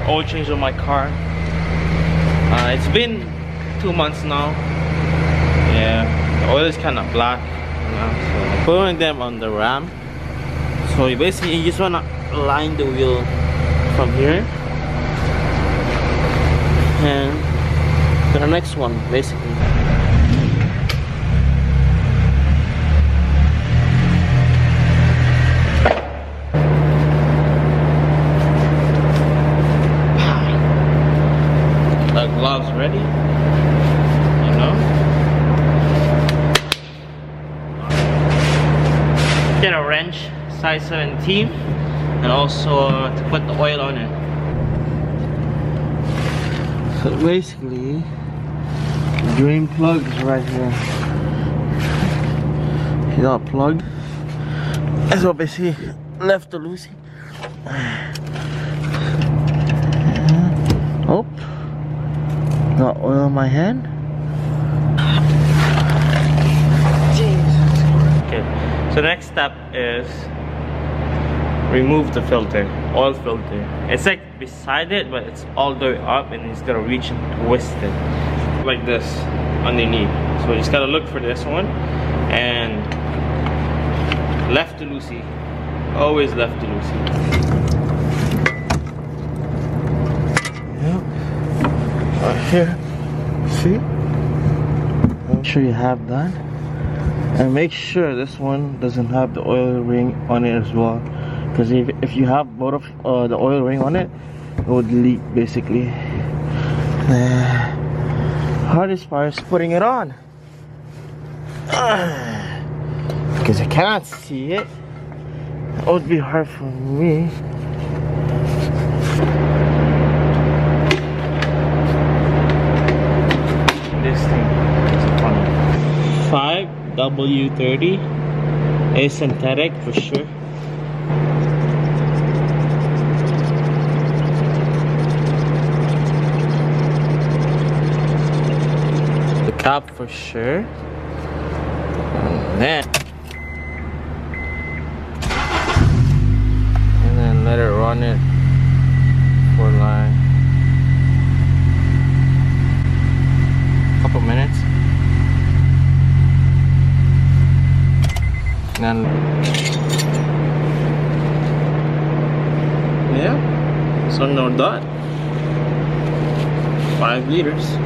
oil change on my car. It's been 2 months now. Yeah, the oil is kind of black, you know, so putting them on the ram. So you basically just want to line the wheel from here and to the next one, basically. The gloves ready, you know. Get a wrench, size 17, and also to put the oil on it. So basically, drain plug is right here. You got a plug. So basically, left to Lucy. Oh, got oil on my hand. Okay, so the next step is remove the filter, oil filter. It's like beside it, but it's all the way up, and it's gonna reach and twist it like this underneath. So you just gotta look for this one and left to Lucy. Always left to Lucy. Yep. Right here. See? Make sure you have that. And make sure this one doesn't have the oil ring on it as well. Because if you have both of the oil ring on it, it would leak basically. Hardest part is putting it on. Because I can't see it. It would be hard for me. This thing is funny. 5W30 is synthetic for sure. The cap for sure. And then let it run it for like a couple minutes. And then yeah, so no dot. 5 liters.